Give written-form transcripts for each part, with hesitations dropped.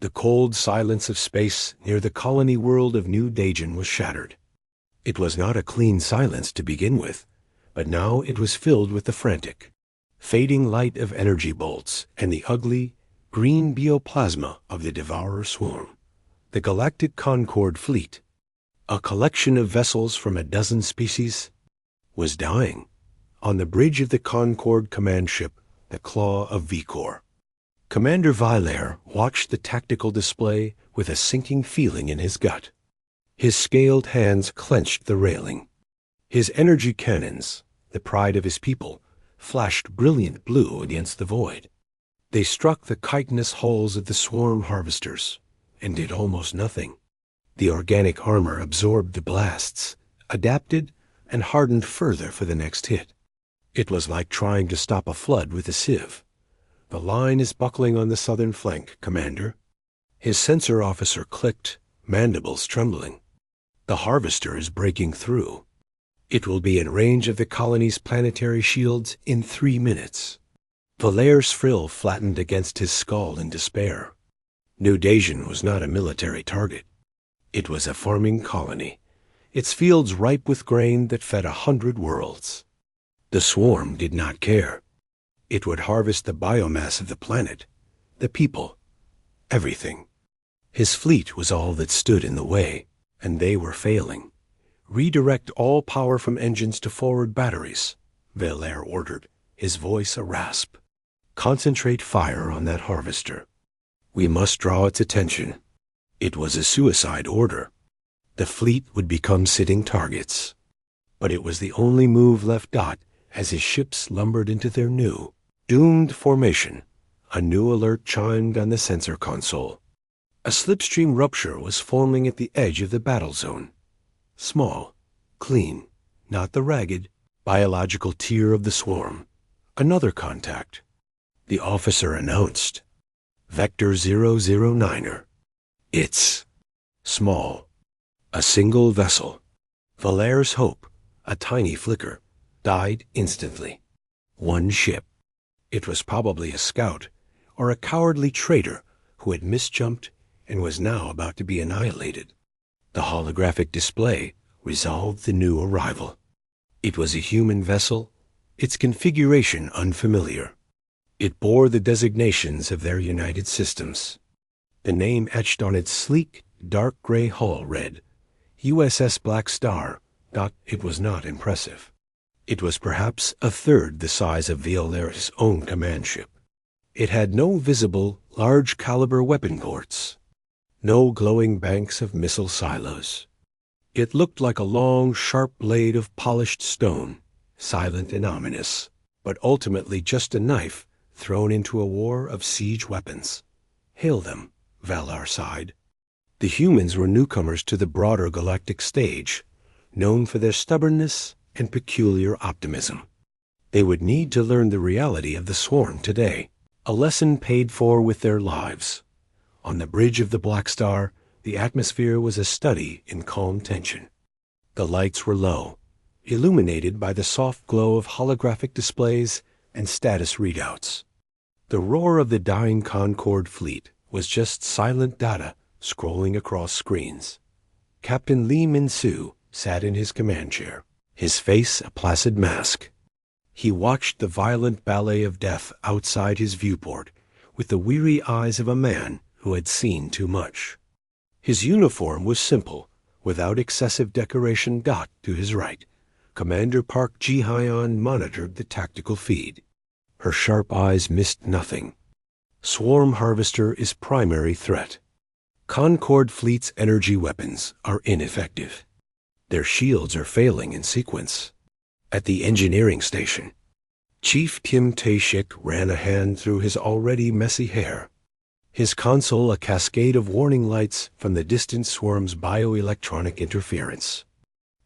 The cold silence of space near the colony world of New Dagen was shattered. It was not a clean silence to begin with, but now it was filled with the frantic, fading light of energy bolts and the ugly, green bioplasma of the devourer swarm. The Galactic Concord fleet, a collection of vessels from a dozen species, was dying on the bridge of the Concord command ship, the Claw of Vicor. Commander Vilaire watched the tactical display with a sinking feeling in his gut. His scaled hands clenched the railing. His energy cannons, the pride of his people, flashed brilliant blue against the void. They struck the chitinous hulls of the swarm harvesters and did almost nothing. The organic armor absorbed the blasts, adapted, and hardened further for the next hit. It was like trying to stop a flood with a sieve. "The line is buckling on the southern flank, Commander." His sensor officer clicked, mandibles trembling. "The harvester is breaking through. It will be in range of the colony's planetary shields in 3 minutes." Valaire's frill flattened against his skull in despair. New Dagen was not a military target. It was a farming colony, its fields ripe with grain that fed 100 worlds. The swarm did not care. It would harvest the biomass of the planet, the people, everything. His fleet was all that stood in the way, and they were failing. "Redirect all power from engines to forward batteries," Valere ordered, his voice a rasp. "Concentrate fire on that harvester. We must draw its attention." It was a suicide order. The fleet would become sitting targets. But it was the only move left Dot as his ships lumbered into their new, doomed formation. A new alert chimed on the sensor console. A slipstream rupture was forming at the edge of the battle zone. Small, clean, not the ragged, biological tier of the swarm. Another contact. The officer announced, "Vector 009er. It's small. A single vessel." Valaire's hope, a tiny flicker, died instantly. One ship. It was probably a scout or a cowardly traitor who had misjumped and was now about to be annihilated. The holographic display resolved the new arrival. It was a human vessel, its configuration unfamiliar. It bore the designations of their United Systems. The name etched on its sleek, dark gray hull read, USS Blackstar. It was not impressive. It was perhaps a third the size of Valaire's own command ship. It had no visible, large-caliber weapon ports, no glowing banks of missile silos. It looked like a long, sharp blade of polished stone, silent and ominous, but ultimately just a knife thrown into a war of siege weapons. "Hail them," Valar sighed. The humans were newcomers to the broader galactic stage, known for their stubbornness and peculiar optimism. They would need to learn the reality of the swarm today, a lesson paid for with their lives. On the bridge of the Blackstar, the atmosphere was a study in calm tension. The lights were low, illuminated by the soft glow of holographic displays and status readouts. The roar of the dying Concord fleet was just silent data scrolling across screens. Captain Lee Min-soo sat in his command chair, his face a placid mask. He watched the violent ballet of death outside his viewport with the weary eyes of a man who had seen too much. His uniform was simple, without excessive decoration. To his right, Commander Park Ji-hyeon monitored the tactical feed. Her sharp eyes missed nothing. "Swarm harvester is primary threat. Concord fleet's energy weapons are ineffective. Their shields are failing in sequence." At the engineering station, Chief Kim Tae-shik ran a hand through his already messy hair. His console a cascade of warning lights from the distant swarm's bioelectronic interference.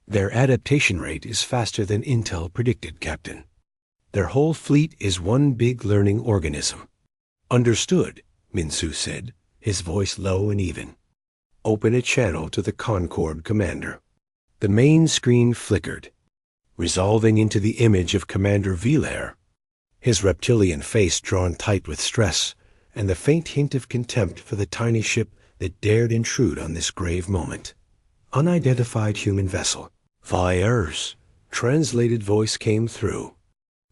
"Their adaptation rate is faster than Intel predicted, Captain. Their whole fleet is one big learning organism." "Understood," Min-soo said, his voice low and even. "Open a channel to the Concord commander." The main screen flickered, resolving into the image of Commander Vilaire, his reptilian face drawn tight with stress and the faint hint of contempt for the tiny ship that dared intrude on this grave moment. Unidentified human vessel. Fires. Translated voice came through.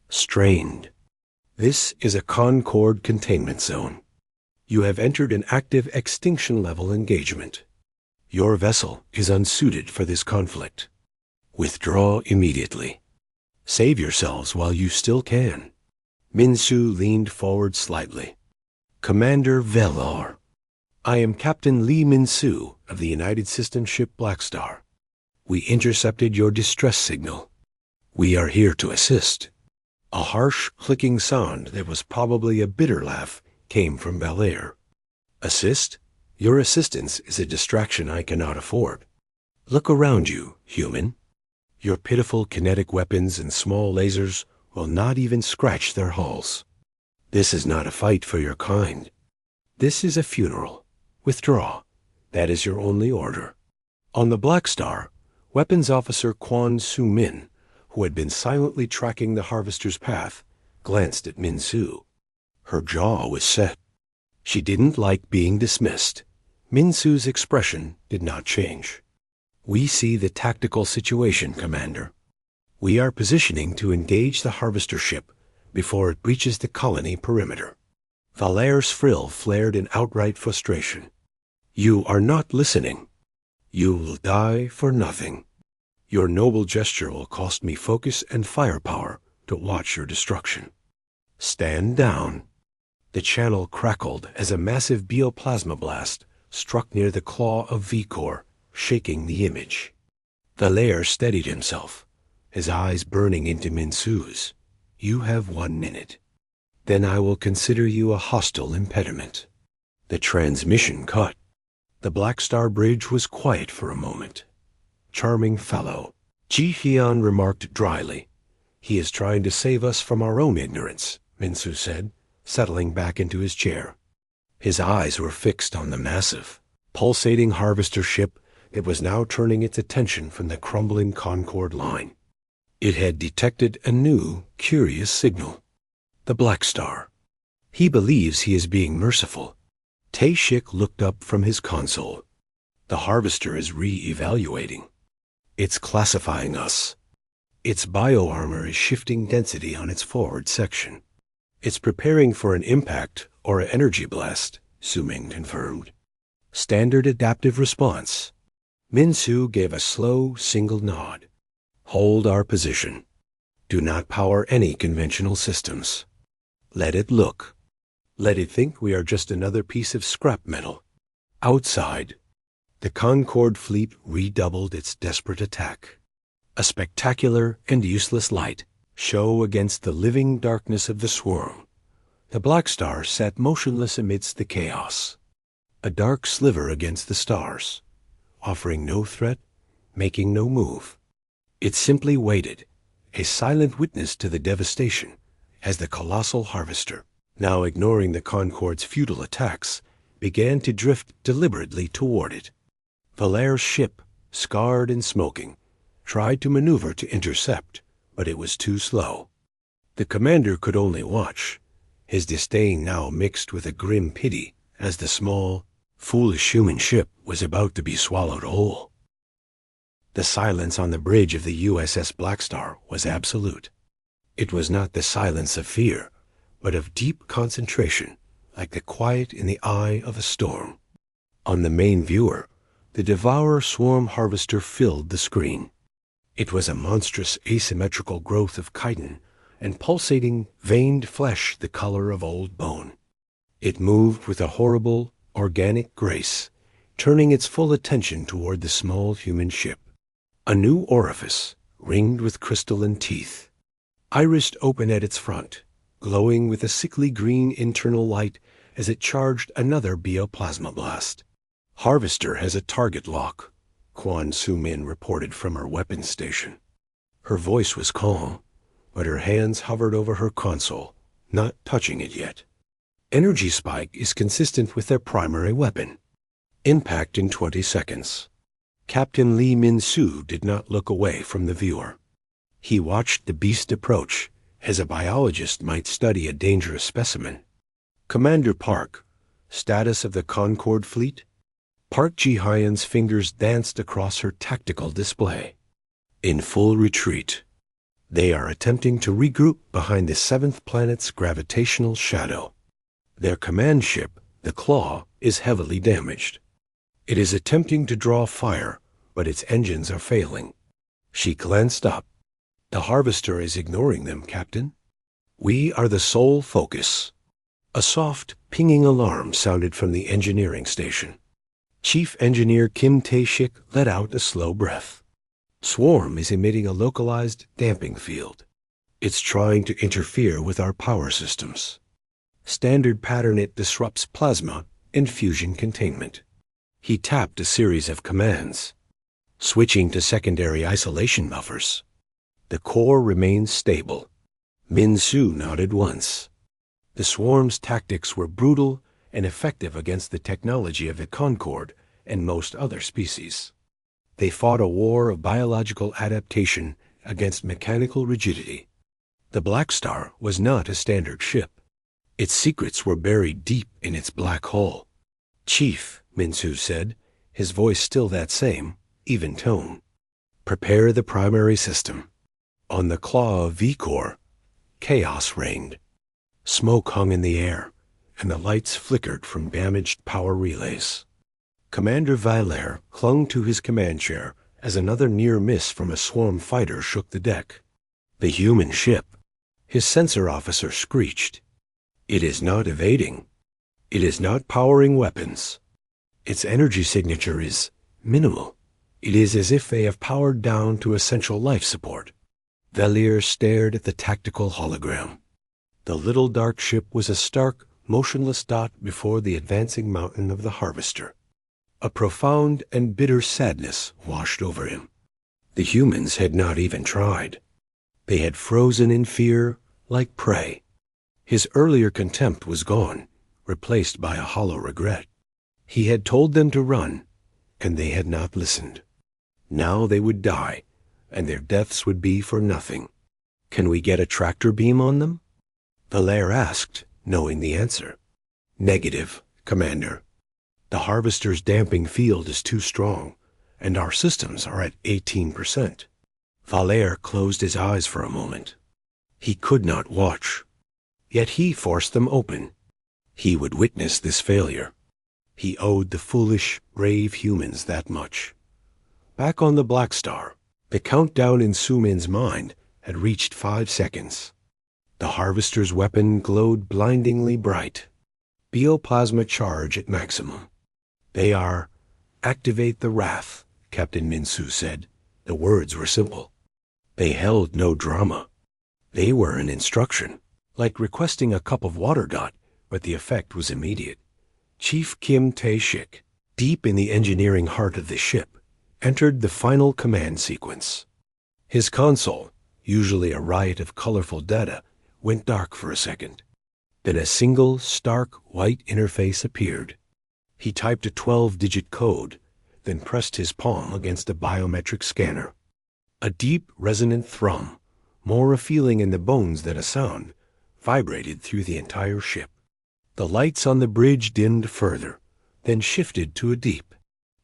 Strained. This is a Concord containment zone. You have entered an active extinction level engagement. Your vessel is unsuited for this conflict. Withdraw immediately. Save yourselves while you still can. Minsu leaned forward slightly. Commander Velar, I am Captain Lee Minsu of the United System ship Blackstar. We intercepted your distress signal. We are here to assist. A harsh, clicking sound that was probably a bitter laugh came from Belair. Assist? Your assistance is a distraction I cannot afford. Look around you, human. Your pitiful kinetic weapons and small lasers will not even scratch their hulls. This is not a fight for your kind. This is a funeral. Withdraw. That is your only order. On the Blackstar, Weapons Officer Quan Su Min, who had been silently tracking the Harvester's path, glanced at Minsu. Her jaw was set. She didn't like being dismissed. Minsu's expression did not change. We see the tactical situation, Commander. We are positioning to engage the Harvester ship before it breaches the colony perimeter. Valaire's frill flared in outright frustration. You are not listening. You will die for nothing. Your noble gesture will cost me focus and firepower to watch your destruction. Stand down. The channel crackled as a massive bioplasma blast struck near the claw of Vicor, shaking the image. Valaire steadied himself, his eyes burning into Minsu's. You have 1 minute. Then I will consider you a hostile impediment. The transmission cut. The Blackstar bridge was quiet for a moment. Charming fellow, Ji Hyun remarked dryly. He is trying to save us from our own ignorance, Minsu said, settling back into his chair. His eyes were fixed on the massive, pulsating Harvester ship that was now turning its attention from the crumbling Concord line. It had detected a new, curious signal. The Blackstar. He believes he is being merciful. Tae-shik looked up from his console. The Harvester is re-evaluating. It's classifying us. Its bioarmor is shifting density on its forward section. It's preparing for an impact or an energy blast, Su-ming confirmed. Standard adaptive response. Minsu gave a slow, single nod. Hold our position. Do not power any conventional systems. Let it look. Let it think we are just another piece of scrap metal. Outside, the Concord fleet redoubled its desperate attack. A spectacular and useless light show against the living darkness of the swarm. The Blackstar sat motionless amidst the chaos, a dark sliver against the stars, offering no threat, making no move. It simply waited, a silent witness to the devastation, as the colossal Harvester, now ignoring the Concord's futile attacks, began to drift deliberately toward it. Valaire's ship, scarred and smoking, tried to maneuver to intercept, but it was too slow. The commander could only watch, his disdain now mixed with a grim pity as the small, foolish human ship was about to be swallowed whole. The silence on the bridge of the USS Blackstar was absolute. It was not the silence of fear, but of deep concentration, like the quiet in the eye of a storm. On the main viewer, the Devourer Swarm Harvester filled the screen. It was a monstrous asymmetrical growth of chitin and pulsating, veined flesh the color of old bone. It moved with a horrible, organic grace, turning its full attention toward the small human ship. A new orifice, ringed with crystalline teeth, irised open at its front, glowing with a sickly green internal light as it charged another bioplasma blast. Harvester has a target lock, Quan Su-min reported from her weapons station. Her voice was calm, but her hands hovered over her console, not touching it yet. Energy spike is consistent with their primary weapon. Impact in 20 seconds. Captain Lee Min-soo did not look away from the viewer. He watched the beast approach, as a biologist might study a dangerous specimen. Commander Park, status of the Concorde fleet? Park Ji-hyen's fingers danced across her tactical display. In full retreat. They are attempting to regroup behind the seventh planet's gravitational shadow. Their command ship, the Claw, is heavily damaged. It is attempting to draw fire, but its engines are failing. She glanced up. The Harvester is ignoring them, Captain. We are the sole focus. A soft, pinging alarm sounded from the engineering station. Chief Engineer Kim Tae-shik let out a slow breath. Swarm is emitting a localized damping field. It's trying to interfere with our power systems. Standard pattern, it disrupts plasma and fusion containment. He tapped a series of commands. Switching to secondary isolation buffers. The core remains stable. Min-soo nodded once. The swarm's tactics were brutal and effective against the technology of the Concorde and most other species. They fought a war of biological adaptation against mechanical rigidity. The Blackstar was not a standard ship. Its secrets were buried deep in its black hole. Chief, Min-soo said, his voice still that same, even tone. Prepare the primary system. On the Claw of V-Core, chaos reigned. Smoke hung in the air, and the lights flickered from damaged power relays. Commander Valère clung to his command chair as another near miss from a swarm fighter shook the deck. The human ship. His sensor officer screeched. It is not evading. It is not powering weapons. Its energy signature is minimal. It is as if they have powered down to essential life support. Valère stared at the tactical hologram. The little dark ship was a stark, motionless dot before the advancing mountain of the Harvester. A profound and bitter sadness washed over him. The humans had not even tried. They had frozen in fear like prey. His earlier contempt was gone, replaced by a hollow regret. He had told them to run, and they had not listened. Now they would die, and their deaths would be for nothing. Can we get a tractor beam on them? Valère asked, knowing the answer. Negative, Commander. The Harvester's damping field is too strong, and our systems are at 18%. Valère closed his eyes for a moment. He could not watch. Yet he forced them open. He would witness this failure. He owed the foolish, brave humans that much. Back on the Blackstar, the countdown in Su-min's mind had reached 5 seconds. The Harvester's weapon glowed blindingly bright. Bioplasma charge at maximum. They are, activate the wrath, Captain Min-soo said. The words were simple. They held no drama. They were an instruction, like requesting a cup of water dot, but the effect was immediate. Chief Kim Tae-shik, deep in the engineering heart of the ship, entered the final command sequence. His console, usually a riot of colorful data, went dark for a second. Then a single, stark, white interface appeared. He typed a 12-digit code, then pressed his palm against a biometric scanner. A deep, resonant thrum, more a feeling in the bones than a sound, vibrated through the entire ship. The lights on the bridge dimmed further, then shifted to a deep,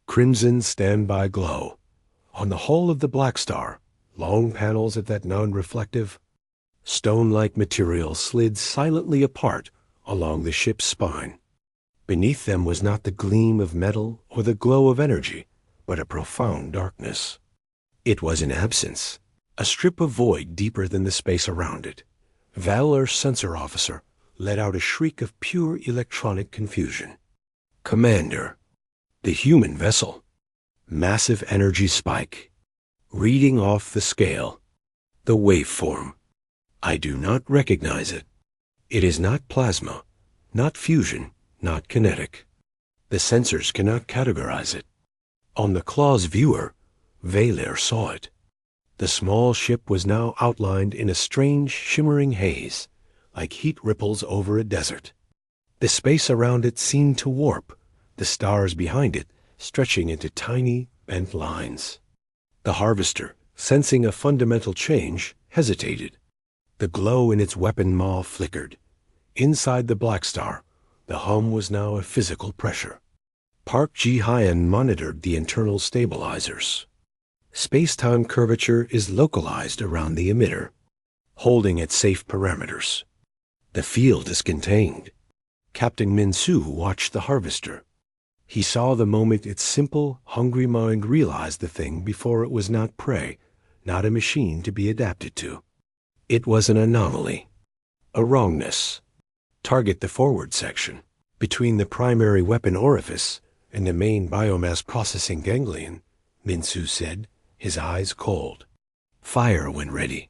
crimson standby glow. On the hull of the Blackstar, long panels of that non-reflective, stone-like material slid silently apart along the ship's spine. Beneath them was not the gleam of metal or the glow of energy, but a profound darkness. It was an absence, a strip of void deeper than the space around it. Valère's sensor officer let out a shriek of pure electronic confusion. Commander, the human vessel. Massive energy spike. Reading off the scale. The waveform. I do not recognize it. It is not plasma, not fusion, not kinetic. The sensors cannot categorize it. On the Claw's viewer, Valère saw it. The small ship was now outlined in a strange, shimmering haze, like heat ripples over a desert. The space around it seemed to warp, the stars behind it stretching into tiny, bent lines. The Harvester, sensing a fundamental change, hesitated. The glow in its weapon maw flickered. Inside the Blackstar, The hum was now a physical pressure. Park Ji-hyun monitored the internal stabilizers. Space-time curvature is localized around the emitter, holding at safe parameters. The field is contained. Captain Min-soo watched the harvester. He saw the moment its simple, hungry mind realized the thing before it was not prey, not a machine to be adapted to. It was an anomaly, a wrongness. Target the forward section, between the primary weapon orifice and the main biomass processing ganglion, Min-soo said, his eyes cold. Fire when ready.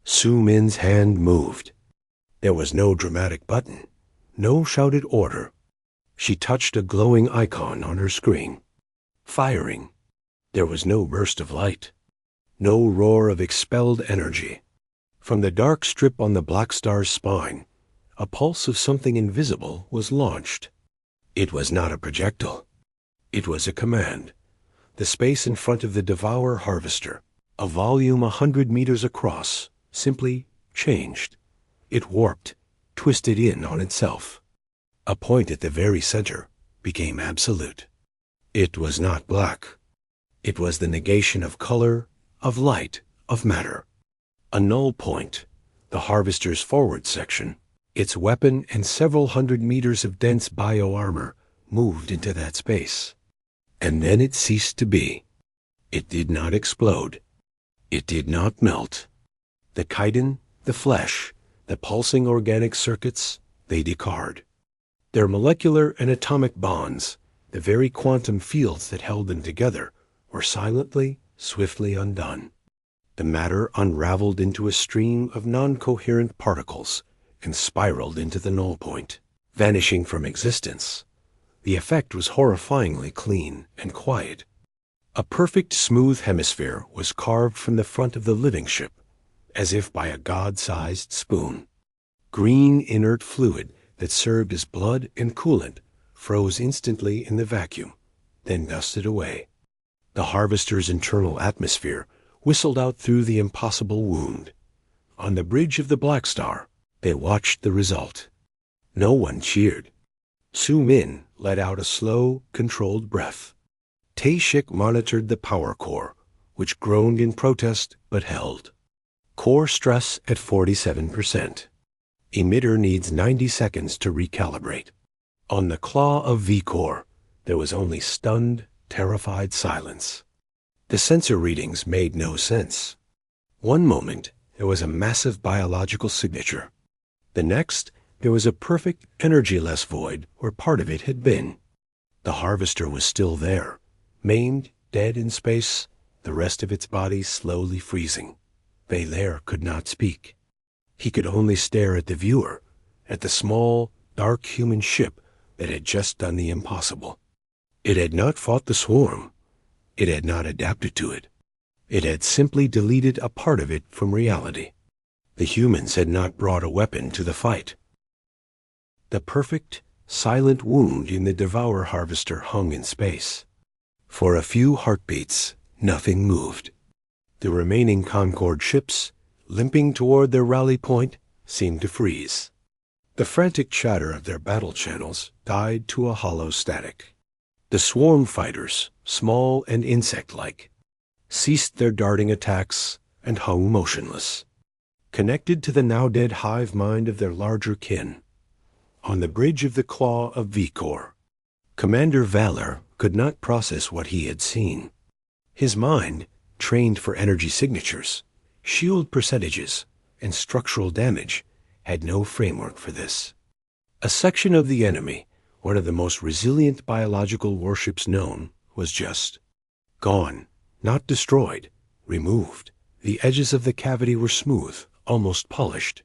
Soo-min's hand moved. There was no dramatic button, no shouted order. She touched a glowing icon on her screen. Firing. There was no burst of light, no roar of expelled energy. From the dark strip on the Blackstar's spine, a pulse of something invisible was launched. It was not a projectile. It was a command. The space in front of the Devour harvester, a volume 100 meters across, simply changed. It warped, twisted in on itself. A point at the very center became absolute. It was not black. It was the negation of color, of light, of matter. A null point, the harvester's forward section, its weapon and several hundred meters of dense bioarmor moved into that space. And then it ceased to be. It did not explode. It did not melt. The chitin, the flesh, the pulsing organic circuits, they decarred. Their molecular and atomic bonds, the very quantum fields that held them together, were silently, swiftly undone. The matter unraveled into a stream of non-coherent particles and spiraled into the null point, vanishing from existence. The effect was horrifyingly clean and quiet. A perfect smooth hemisphere was carved from the front of the living ship, as if by a god-sized spoon. Green inert fluid that served as blood and coolant froze instantly in the vacuum, then dusted away. The harvester's internal atmosphere whistled out through the impossible wound. On the bridge of the Blackstar, they watched the result. No one cheered. Soo-min let out a slow, controlled breath. Tae-shik monitored the power core, which groaned in protest but held. Core stress at 47%. Emitter needs 90 seconds to recalibrate. On the claw of V-core, there was only stunned, terrified silence. The sensor readings made no sense. One moment, there was a massive biological signature. The next, there was a perfect, energy-less void where part of it had been. The harvester was still there, maimed, dead in space, the rest of its body slowly freezing. Belair could not speak. He could only stare at the viewer, at the small, dark human ship that had just done the impossible. It had not fought the swarm. It had not adapted to it. It had simply deleted a part of it from reality. The humans had not brought a weapon to the fight. The perfect, silent wound in the Devour harvester hung in space. For a few heartbeats, nothing moved. The remaining Concorde ships, limping toward their rally point, seemed to freeze. The frantic chatter of their battle channels died to a hollow static. The swarm fighters, small and insect-like, ceased their darting attacks and hung motionless, connected to the now-dead hive mind of their larger kin. On the bridge of the claw of V-core, Commander Valor could not process what he had seen. His mind, trained for energy signatures, shield percentages, and structural damage, had no framework for this. A section of the enemy, one of the most resilient biological warships known, was just gone, not destroyed, removed. The edges of the cavity were smooth, almost polished,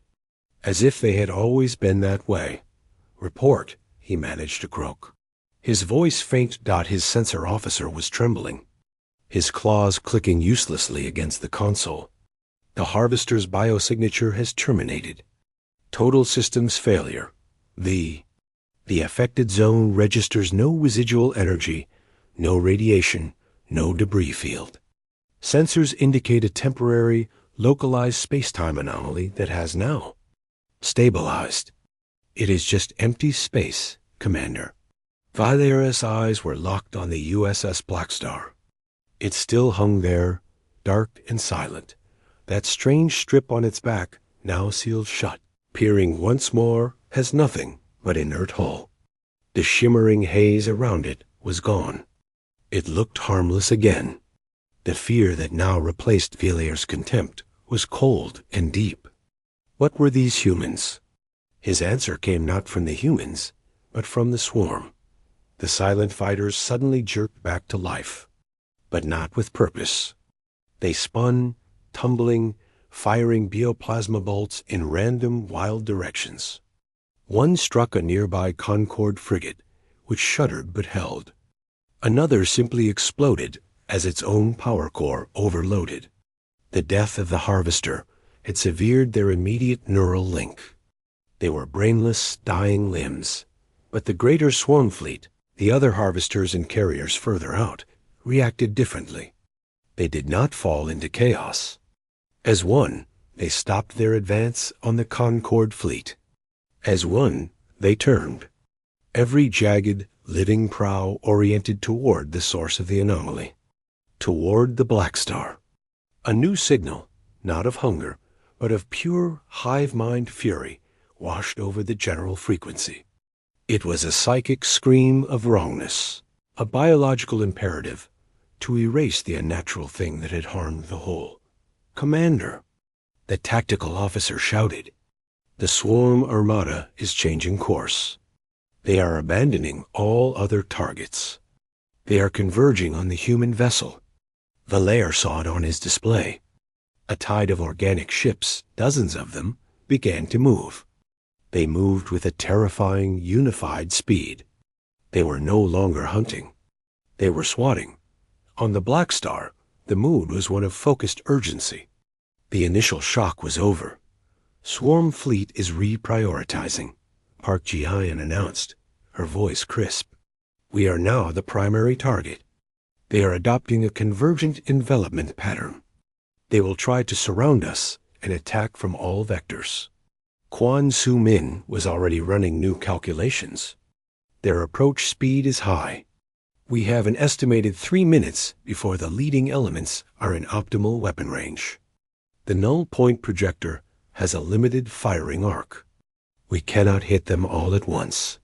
as if they had always been that way. "Report," he managed to croak. His voice faint. His sensor officer was trembling, his claws clicking uselessly against the console. The harvester's biosignature has terminated. Total systems failure. The affected zone registers no residual energy, no radiation, no debris field. Sensors indicate a temporary, localized space-time anomaly that has now stabilized. It is just empty space Commander. Valera's eyes were locked on the USS Blackstar. It still hung there, dark and silent, that strange strip on its back now sealed shut, peering once more as nothing but inert hull. The shimmering haze around it was gone. It looked harmless again. The fear that now replaced Valera's contempt was cold and deep. What were these humans? His answer came not from the humans, but from the swarm. The silent fighters suddenly jerked back to life, but not with purpose. They spun, tumbling, firing bioplasma bolts in random, wild directions. One struck a nearby Concorde frigate, which shuddered but held. Another simply exploded as its own power core overloaded. The death of the Harvester had severed their immediate neural link. They were brainless, dying limbs. But the greater swarm fleet, the other harvesters and carriers further out, reacted differently. They did not fall into chaos. As one, they stopped their advance on the Concorde fleet. As one, they turned. Every jagged, living prow oriented toward the source of the anomaly. Toward the Blackstar. A new signal, not of hunger, but of pure hive-mind fury, washed over the general frequency. It was a psychic scream of wrongness, a biological imperative to erase the unnatural thing that had harmed the whole. "Commander," the tactical officer shouted, "the swarm armada is changing course. They are abandoning all other targets. They are converging on the human vessel." Valera saw it on his display. A tide of organic ships, dozens of them, began to move. They moved with a terrifying, unified speed. They were no longer hunting. They were swatting. On the Blackstar, the mood was one of focused urgency. The initial shock was over. "Swarm Fleet is reprioritizing," Park Ji-hyun announced, her voice crisp. "We are now the primary target. They are adopting a convergent envelopment pattern. They will try to surround us and attack from all vectors." Kwon Soo-min was already running new calculations. "Their approach speed is high. We have an estimated 3 minutes before the leading elements are in optimal weapon range. The null point projector has a limited firing arc. We cannot hit them all at once."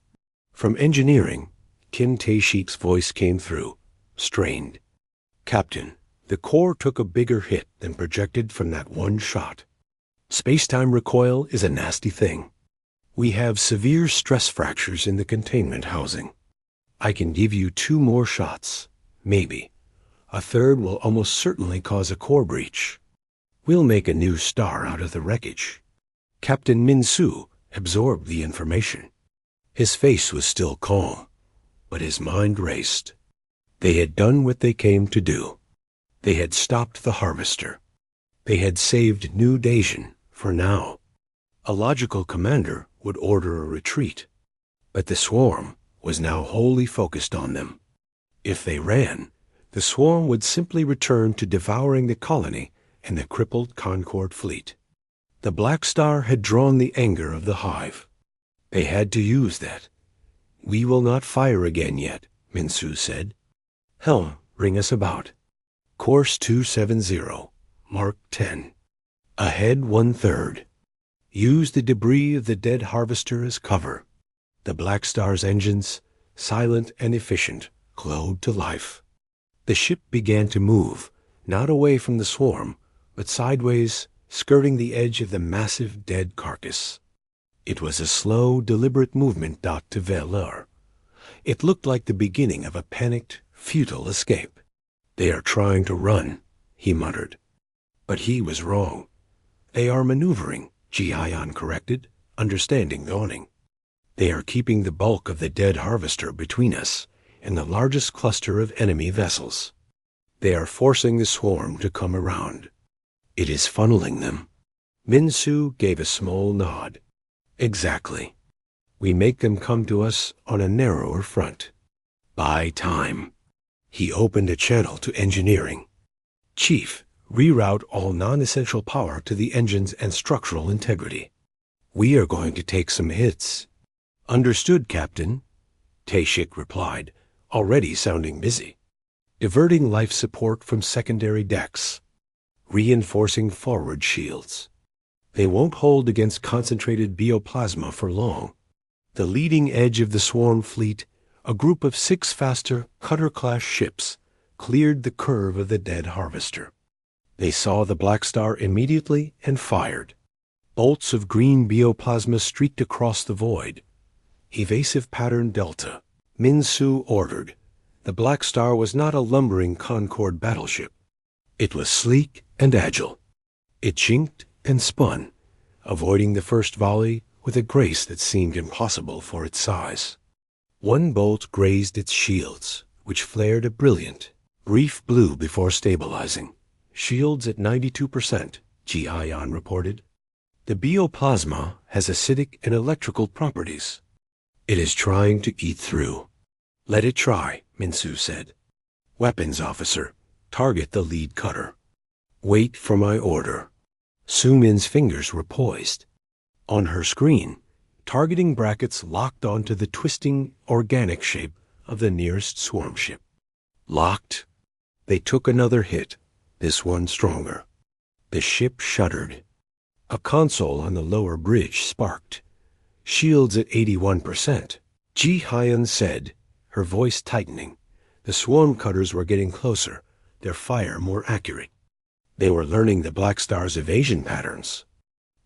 From engineering, Kim Tae-shik's voice came through, strained. "Captain, the core took a bigger hit than projected from that one shot. Space-time recoil is a nasty thing. We have severe stress fractures in the containment housing. I can give you 2 more shots, maybe. A third will almost certainly cause a core breach. We'll make a new star out of the wreckage." Captain Min-soo absorbed the information. His face was still calm, but his mind raced. They had done what they came to do. They had stopped the Harvester. They had saved New Dacian for now. A logical commander would order a retreat, but the swarm was now wholly focused on them. If they ran, the swarm would simply return to devouring the colony and the crippled Concorde fleet. The Blackstar had drawn the anger of the hive. They had to use that. "We will not fire again yet," Min-soo said. "Helm, ring us about. Course 270, Mark 10. Ahead 1/3. Use the debris of the dead Harvester as cover." The Blackstar's engines, silent and efficient, glowed to life. The ship began to move, not away from the swarm, but sideways, skirting the edge of the massive dead carcass. It was a slow, deliberate movement to Valera. It looked like the beginning of a panicked, futile escape. "They are trying to run," he muttered. But he was wrong. "They are maneuvering," Ji-hyun corrected, understanding dawning. "They are keeping the bulk of the dead Harvester between us and the largest cluster of enemy vessels. They are forcing the swarm to come around. It is funneling them." Min-soo gave a small nod. "Exactly. We make them come to us on a narrower front. Buy time." He opened a channel to engineering. "Chief, reroute all non-essential power to the engines and structural integrity. We are going to take some hits." "Understood, Captain," Taeshik replied, already sounding busy. Diverting life support from secondary decks. Reinforcing forward shields. They won't hold against concentrated bioplasma for long. The leading edge of the swarm fleet, a group of 6 faster cutter-class ships, cleared the curve of the dead harvester. They saw the Blackstar immediately and fired. Bolts of green bioplasma streaked across the void. Evasive pattern Delta. Min-Su ordered. The Blackstar was not a lumbering Concorde battleship. It was sleek and agile. It chinked and spun, avoiding the first volley with a grace that seemed impossible for its size. One bolt grazed its shields, which flared a brilliant, brief blue before stabilizing. Shields at 92%, Ji-Hyan reported. The bioplasma has acidic and electrical properties. It is trying to eat through. Let it try, Min-Su said. Weapons officer, target the lead cutter. Wait for my order. Su-Min's fingers were poised. On her screen, targeting brackets locked onto the twisting, organic shape of the nearest swarm ship. Locked. They took another hit, this one stronger. The ship shuddered. A console on the lower bridge sparked. Shields at 81%. Ji-Hyan said, her voice tightening. The swarm cutters were getting closer, their fire more accurate. They were learning the Blackstar's evasion patterns.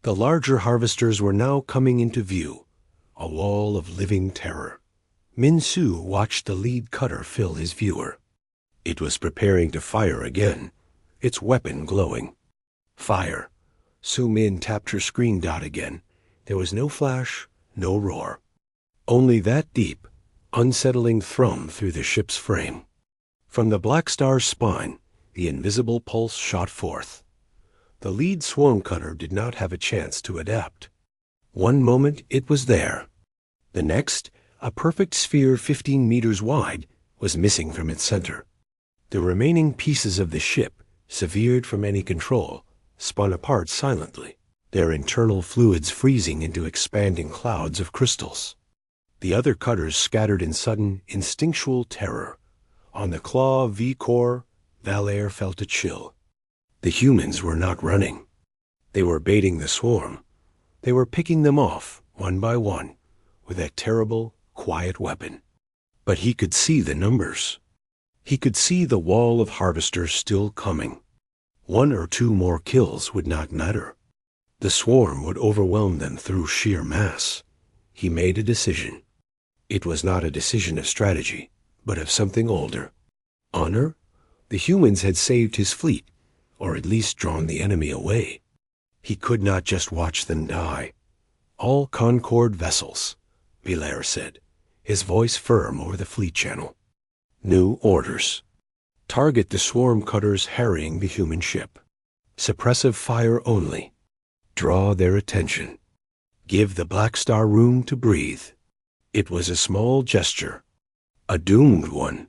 The larger harvesters were now coming into view, a wall of living terror. Min-Su watched the lead cutter fill his viewer. It was preparing to fire again, its weapon glowing. Fire. Su-Min tapped her screen dot again. There was no flash, no roar. Only that deep, unsettling thrum through the ship's frame. From the Blackstar's spine, the invisible pulse shot forth. The lead swarm cutter did not have a chance to adapt. One moment it was there. The next, a perfect sphere 15 meters wide, was missing from its center. The remaining pieces of the ship, severed from any control, spun apart silently, their internal fluids freezing into expanding clouds of crystals. The other cutters scattered in sudden, instinctual terror. On the Claw V-Core, Valair felt a chill. The humans were not running. They were baiting the swarm. They were picking them off, one by one, with that terrible, quiet weapon. But he could see the numbers. He could see the wall of harvesters still coming. 1 or 2 more kills would not matter. The swarm would overwhelm them through sheer mass. He made a decision. It was not a decision of strategy, but of something older. Honor? The humans had saved his fleet, or at least drawn the enemy away. He could not just watch them die. All Concorde vessels, Valair said, his voice firm over the fleet channel. New orders. Target the swarm cutters harrying the human ship. Suppressive fire only. Draw their attention. Give the Blackstar room to breathe. It was a small gesture, a doomed one.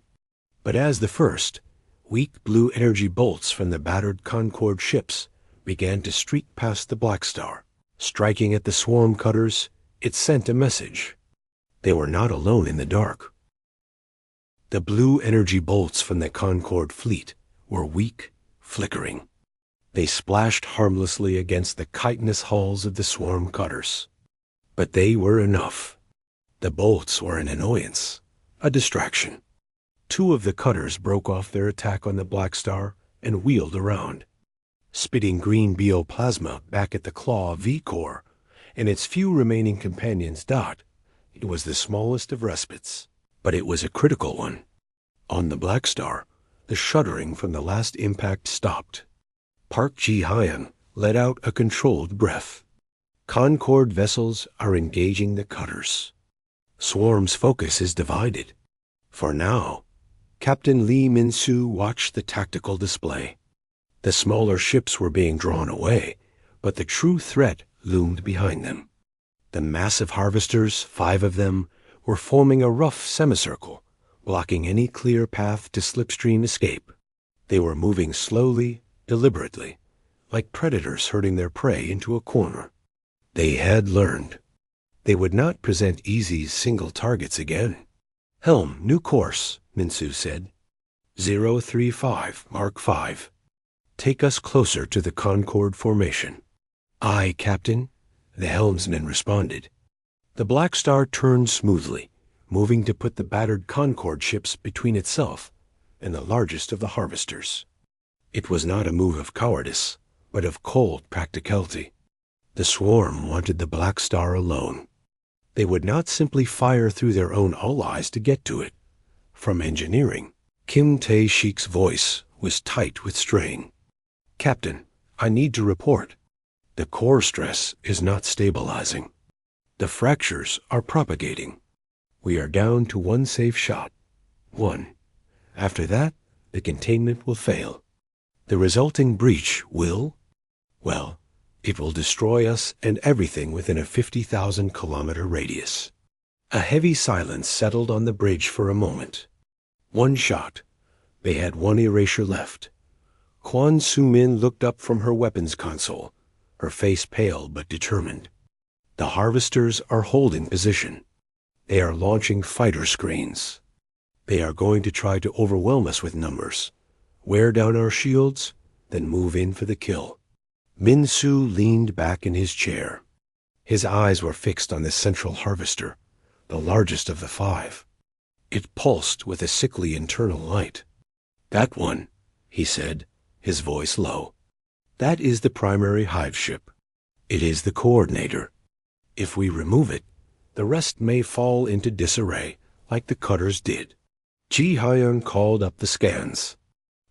But as the first, weak blue energy bolts from the battered Concorde ships began to streak past the Blackstar, striking at the swarm cutters, it sent a message. They were not alone in the dark. The blue energy bolts from the Concorde fleet were weak, flickering. They splashed harmlessly against the chitinous hulls of the swarm cutters. But they were enough. The bolts were an annoyance, a distraction. 2 of the cutters broke off their attack on the Blackstar and wheeled around. Spitting green bioplasma back at the Claw V-Core and its few remaining companions dot, it was the smallest of respites, but it was a critical one. On the Blackstar, the shuddering from the last impact stopped. Park Ji-Hyan let out a controlled breath. Concorde vessels are engaging the cutters. Swarm's focus is divided. For now, Captain Lee Min-Su watched the tactical display. The smaller ships were being drawn away, but the true threat loomed behind them. The massive harvesters, 5 of them, were forming a rough semicircle, blocking any clear path to slipstream escape. They were moving slowly, deliberately, like predators herding their prey into a corner. They had learned. They would not present easy single targets again. Helm, new course, Minsu said. 035, Mark 5. Take us closer to the Concorde formation. Aye, Captain, the helmsman responded. The Blackstar turned smoothly, moving to put the battered Concorde ships between itself and the largest of the harvesters. It was not a move of cowardice, but of cold practicality. The swarm wanted the Blackstar alone. They would not simply fire through their own allies to get to it. From engineering, Kim Tae-shik's voice was tight with strain. Captain, I need to report. The core stress is not stabilizing. The fractures are propagating. We are down to one safe shot. One. After that, the containment will fail. The resulting breach will, well, it will destroy us and everything within a 50,000-kilometer radius. A heavy silence settled on the bridge for a moment. One shot. They had one erasure left. Kwon Soo-min looked up from her weapons console, her face pale but determined. The harvesters are holding position. They are launching fighter screens. They are going to try to overwhelm us with numbers, wear down our shields, then move in for the kill. Min-soo leaned back in his chair. His eyes were fixed on the central harvester, the largest of the five. It pulsed with a sickly internal light. That one, he said, his voice low. That is the primary hive ship. It is the coordinator. If we remove it, the rest may fall into disarray, like the cutters did. Ji Hyun called up the scans.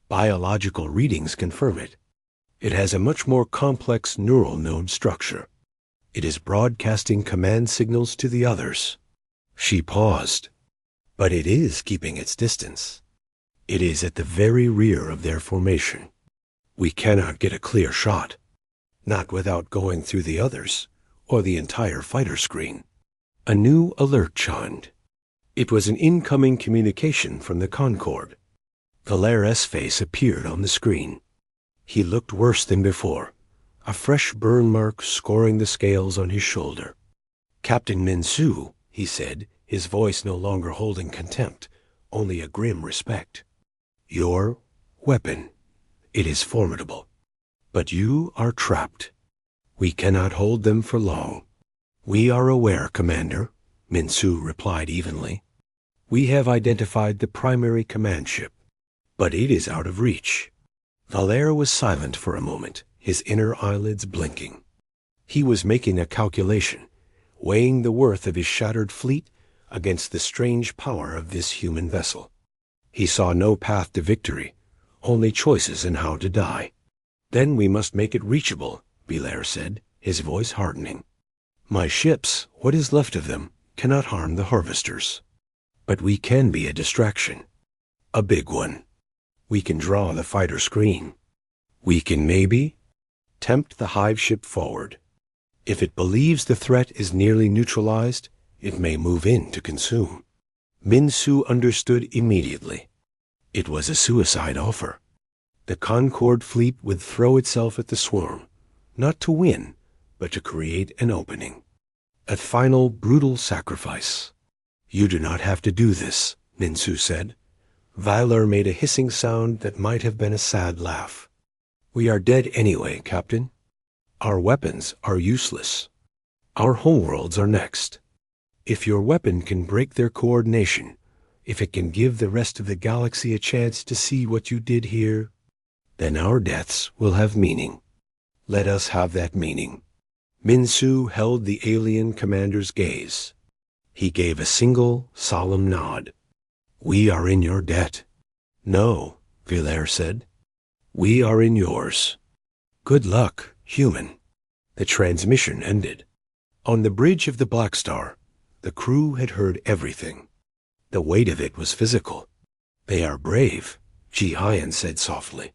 Biological readings confirm it. It has a much more complex neural node structure. It is broadcasting command signals to the others. She paused. But it is keeping its distance. It is at the very rear of their formation. We cannot get a clear shot, not without going through the others, or the entire fighter screen. A new alert chimed. It was an incoming communication from the Concorde. Valaire's face appeared on the screen. He looked worse than before, a fresh burn mark scoring the scales on his shoulder. Captain Min-soo, he said, his voice no longer holding contempt, only a grim respect. Your weapon. It is formidable. But you are trapped. We cannot hold them for long. We are aware, Commander, Min-soo replied evenly. We have identified the primary command ship, but it is out of reach. Valère was silent for a moment, his inner eyelids blinking. He was making a calculation, weighing the worth of his shattered fleet against the strange power of this human vessel. He saw no path to victory, only choices in how to die. Then we must make it reachable, Valère said, his voice hardening. My ships, what is left of them, cannot harm the harvesters. But we can be a distraction. A big one. We can draw the fighter screen. We can maybe tempt the hive ship forward. If it believes the threat is nearly neutralized, it may move in to consume. Min-soo understood immediately. It was a suicide offer. The Concorde fleet would throw itself at the swarm, not to win, but to create an opening. A final brutal sacrifice. You do not have to do this, Min-soo said. Valère made a hissing sound that might have been a sad laugh. We are dead anyway, Captain. Our weapons are useless. Our homeworlds are next. If your weapon can break their coordination, if it can give the rest of the galaxy a chance to see what you did here, then our deaths will have meaning. Let us have that meaning. Min-soo held the alien commander's gaze. He gave a single, solemn nod. We are in your debt. No, Valère said. We are in yours. Good luck, human. The transmission ended. On the bridge of the Blackstar, the crew had heard everything. The weight of it was physical. They are brave, Ji Hyun said softly.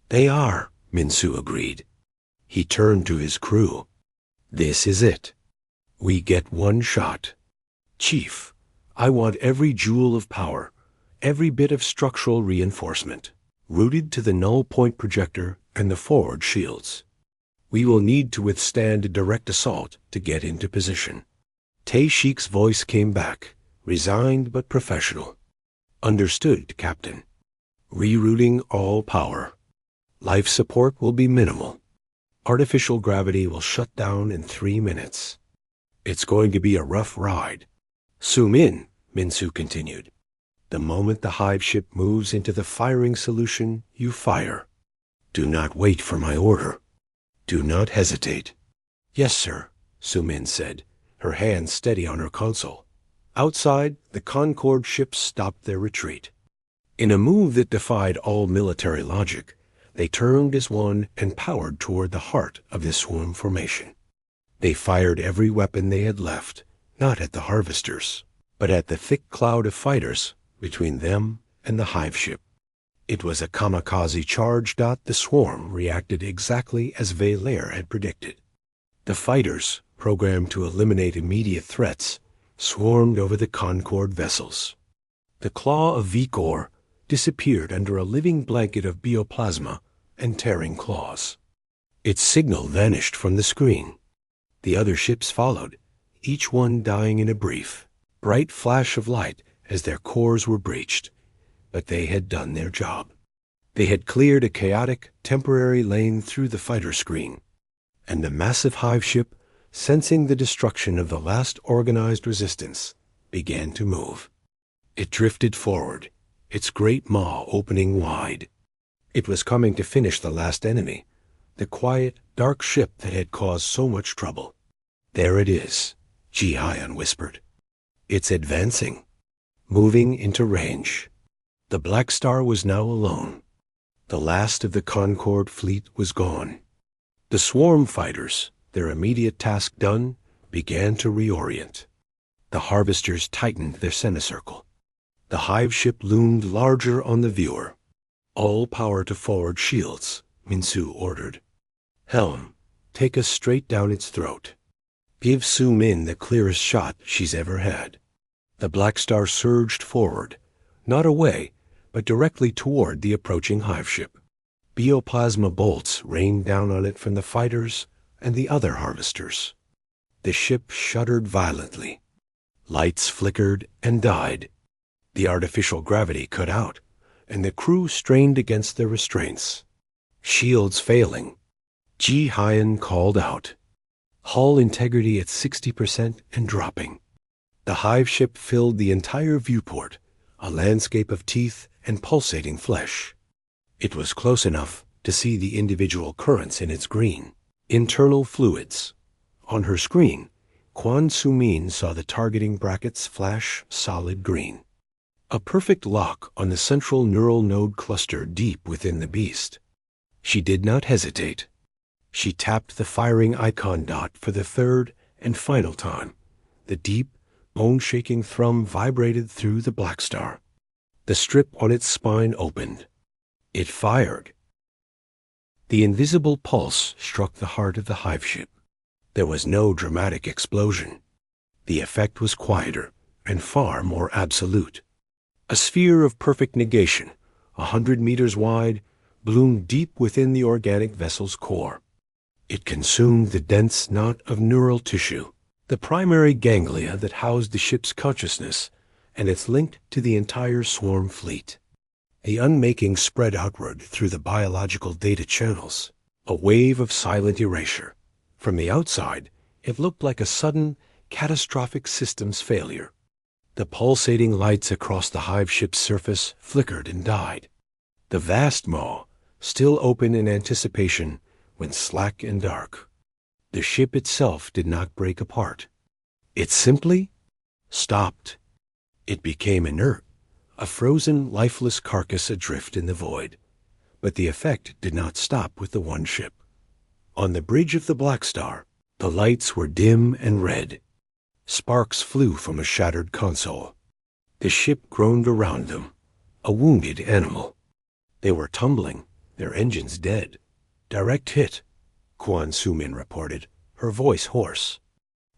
They are, Min-soo agreed. He turned to his crew. This is it. We get one shot. Chief, I want every joule of power, every bit of structural reinforcement, rooted to the null point projector and the forward shields. We will need to withstand a direct assault to get into position. Tae-shik's voice came back, resigned but professional. Understood, Captain. Rerouting all power. Life support will be minimal. Artificial gravity will shut down in 3 minutes. It's going to be a rough ride. Zoom in, Minsu continued. The moment the hive ship moves into the firing solution, you fire. Do not wait for my order. Do not hesitate. Yes, sir, Sumin said, her hand steady on her console. Outside, the Concorde ships stopped their retreat. In a move that defied all military logic, they turned as one and powered toward the heart of the swarm formation. They fired every weapon they had left, not at the harvesters, but at the thick cloud of fighters between them and the hive ship. It was a kamikaze charge. The swarm reacted exactly as Valair had predicted. The fighters, programmed to eliminate immediate threats, swarmed over the Concorde vessels. The claw of Vikor disappeared under a living blanket of bioplasma and tearing claws. Its signal vanished from the screen. The other ships followed, each one dying in a bright flash of light as their cores were breached. But they had done their job. They had cleared a chaotic, temporary lane through the fighter screen, and the massive hive ship, sensing the destruction of the last organized resistance, began to move. It drifted forward, its great maw opening wide. It was coming to finish the last enemy, the quiet, dark ship that had caused so much trouble. There it is, Ji-Hyan whispered. It's advancing, moving into range. The Blackstar was now alone. The last of the Concorde fleet was gone. The swarm fighters, their immediate task done, began to reorient. The harvesters tightened their semicircle. The hive ship loomed larger on the viewer. All power to forward shields, Minsu ordered. Helm, take us straight down its throat. Give Su Min the clearest shot she's ever had. The Blackstar surged forward, not away, but directly toward the approaching hive ship. Bioplasma bolts rained down on it from the fighters and the other harvesters. The ship shuddered violently. Lights flickered and died. The artificial gravity cut out, and the crew strained against their restraints. Shields failing, Ji-Hyan called out. Hull integrity at 60% and dropping. The hive ship filled the entire viewport, a landscape of teeth and pulsating flesh. It was close enough to see the individual currents in its green, internal fluids. On her screen, Quan Su-Min saw the targeting brackets flash solid green. A perfect lock on the central neural node cluster deep within the beast. She did not hesitate. She tapped the firing icon dot for the third and final time. The deep, bone-shaking thrum vibrated through the Blackstar. The strip on its spine opened. It fired. The invisible pulse struck the heart of the hive ship. There was no dramatic explosion. The effect was quieter and far more absolute. A sphere of perfect negation, 100 meters wide, bloomed deep within the organic vessel's core. It consumed the dense knot of neural tissue, the primary ganglia that housed the ship's consciousness, and it's linked to the entire swarm fleet. The unmaking spread outward through the biological data channels, a wave of silent erasure. From the outside, it looked like a sudden, catastrophic systems failure. The pulsating lights across the hive ship's surface flickered and died. The vast maw, still open in anticipation, went slack and dark. The ship itself did not break apart. It simply stopped. It became inert, a frozen, lifeless carcass adrift in the void. But the effect did not stop with the one ship. On the bridge of the Blackstar, the lights were dim and red. Sparks flew from a shattered console. The ship groaned around them, a wounded animal. They were tumbling, their engines dead. Direct hit, Quan Su-Min reported, her voice hoarse.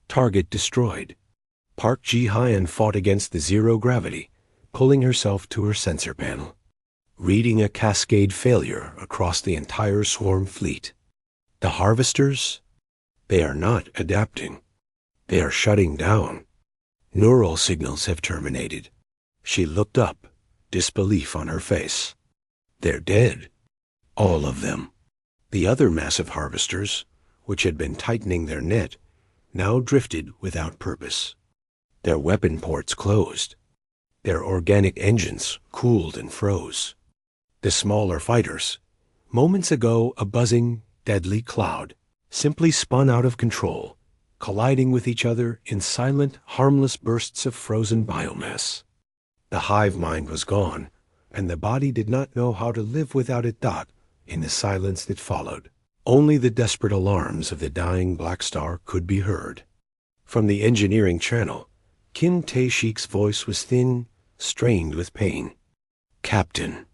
Target destroyed. Park Ji-Hyan fought against the zero gravity, pulling herself to her sensor panel, reading a cascade failure across the entire swarm fleet. The harvesters? They are not adapting. They are shutting down. Neural signals have terminated. She looked up, disbelief on her face. They're dead. All of them. The other massive harvesters, which had been tightening their net, now drifted without purpose. Their weapon ports closed. Their organic engines cooled and froze. The smaller fighters, moments ago a buzzing, deadly cloud, simply spun out of control, colliding with each other in silent, harmless bursts of frozen biomass. The hive mind was gone, and the body did not know how to live without it. In the silence that followed, only the desperate alarms of the dying Blackstar could be heard. From the engineering channel, Kim Tae-shik's voice was thin, strained with pain. "Captain,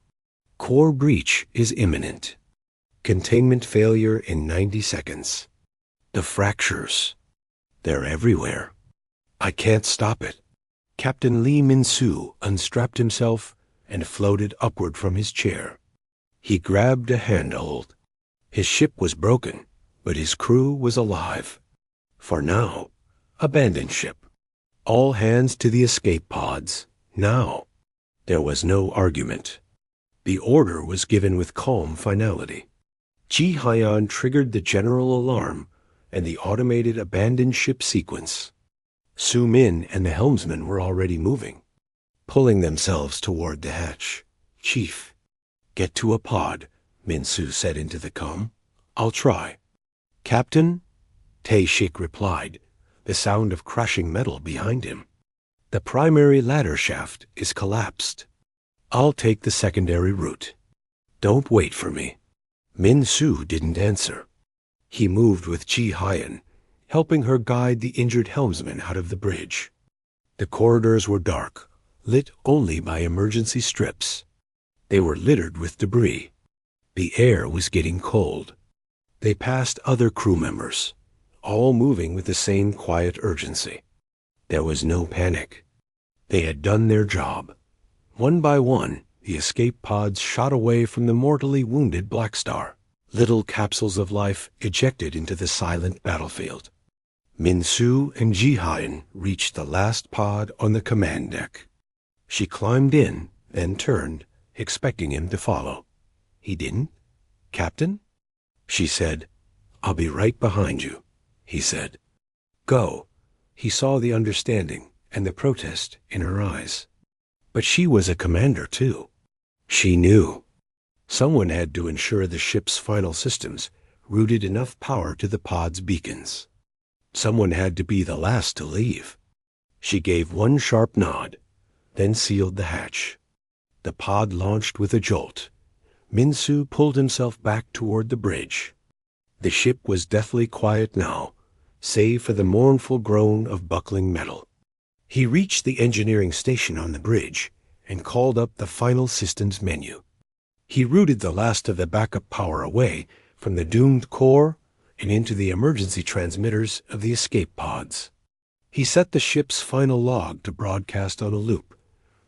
core breach is imminent. Containment failure in 90 seconds. The fractures, they're everywhere. I can't stop it." Captain Lee Min-soo unstrapped himself and floated upward from his chair. He grabbed a handhold. His ship was broken, but his crew was alive. For now, abandoned ship. All hands to the escape pods, now. There was no argument. The order was given with calm finality. Ji Hyan triggered the general alarm and the automated abandoned ship sequence. Su Min and the helmsman were already moving, pulling themselves toward the hatch. "Chief, get to a pod," Min-soo said into the comm. "I'll try." "Captain?" Tae-shik replied, the sound of crashing metal behind him. "The primary ladder shaft is collapsed. I'll take the secondary route. Don't wait for me." Min-soo didn't answer. He moved with Ji Hyan, helping her guide the injured helmsman out of the bridge. The corridors were dark, lit only by emergency strips. They were littered with debris. The air was getting cold. They passed other crew members, all moving with the same quiet urgency. There was no panic. They had done their job. One by one, the escape pods shot away from the mortally wounded Blackstar, little capsules of life ejected into the silent battlefield. Min-soo and Ji Hyan reached the last pod on the command deck. She climbed in, then turned, expecting him to follow. He didn't. "Captain?" She said. "I'll be right behind you," he said. "Go." He saw the understanding and the protest in her eyes. But she was a commander, too. She knew. Someone had to ensure the ship's final systems routed enough power to the pod's beacons. Someone had to be the last to leave. She gave one sharp nod, then sealed the hatch. The pod launched with a jolt. Min-soo pulled himself back toward the bridge. The ship was deathly quiet now, save for the mournful groan of buckling metal. He reached the engineering station on the bridge and called up the final systems menu. He routed the last of the backup power away from the doomed core and into the emergency transmitters of the escape pods. He set the ship's final log to broadcast on a loop,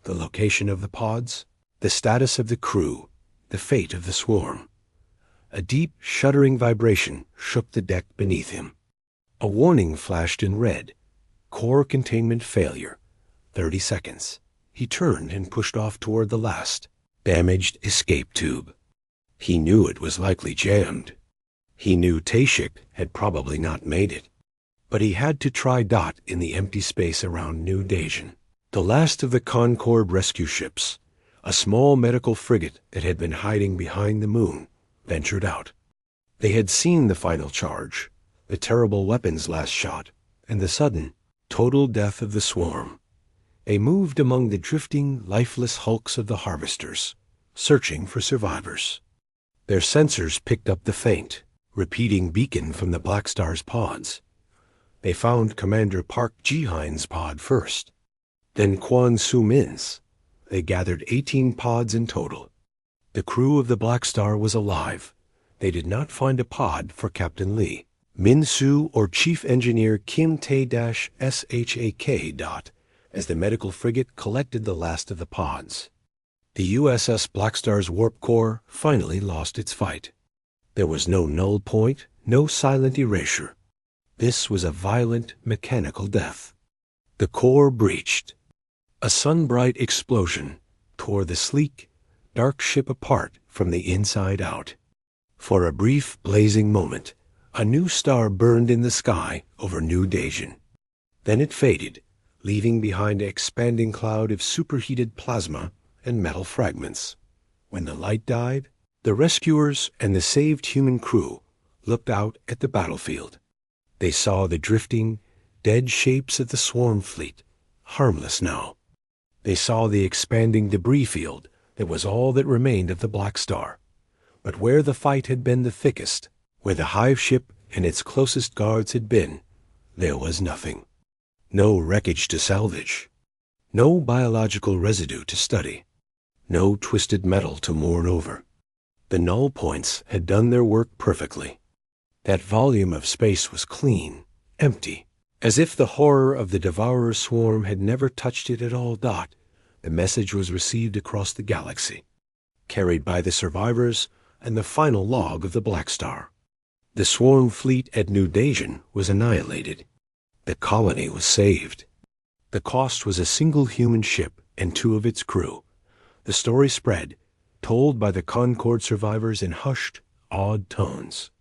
the location of the pods, the status of the crew, the fate of the swarm. A deep, shuddering vibration shook the deck beneath him. A warning flashed in red. Core containment failure. 30 seconds. He turned and pushed off toward the last, damaged escape tube. He knew it was likely jammed. He knew Tae-shik had probably not made it. But he had to try in the empty space around New Daejeon. The last of the Concord rescue ships, a small medical frigate that had been hiding behind the moon, ventured out. They had seen the final charge, the terrible weapon's last shot, and the sudden, total death of the swarm. They moved among the drifting, lifeless hulks of the harvesters, searching for survivors. Their sensors picked up the faint, repeating beacon from the Blackstar's pods. They found Commander Park Ji-hyan's pod first, then Kwon Soo-min's. They gathered 18 pods in total. The crew of the Blackstar was alive. They did not find a pod for Captain Lee, Min-soo, or Chief Engineer Kim Tae-shak as the medical frigate collected the last of the pods. The USS Blackstar's warp core finally lost its fight. There was no null point, no silent erasure. This was a violent, mechanical death. The core breached. A sun-bright explosion tore the sleek, dark ship apart from the inside out. For a brief, blazing moment, a new star burned in the sky over New Dajan. Then it faded, leaving behind an expanding cloud of superheated plasma and metal fragments. When the light died, the rescuers and the saved human crew looked out at the battlefield. They saw the drifting, dead shapes of the swarm fleet, harmless now. They saw the expanding debris field that was all that remained of the Blackstar. But where the fight had been the thickest, where the hive ship and its closest guards had been, there was nothing. No wreckage to salvage. No biological residue to study. No twisted metal to mourn over. The null points had done their work perfectly. That volume of space was clean, empty, as if the horror of the devourer swarm had never touched it at all. The message was received across the galaxy, carried by the survivors and the final log of the Blackstar. The swarm fleet at New Dajan was annihilated. The colony was saved. The cost was a single human ship and 2 of its crew. The story spread, told by the Concord survivors in hushed, awed tones.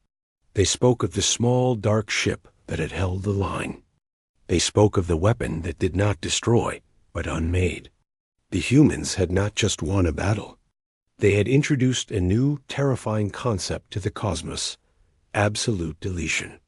They spoke of the small, dark ship that had held the line. They spoke of the weapon that did not destroy, but unmade. The humans had not just won a battle. They had introduced a new, terrifying concept to the cosmos: absolute deletion.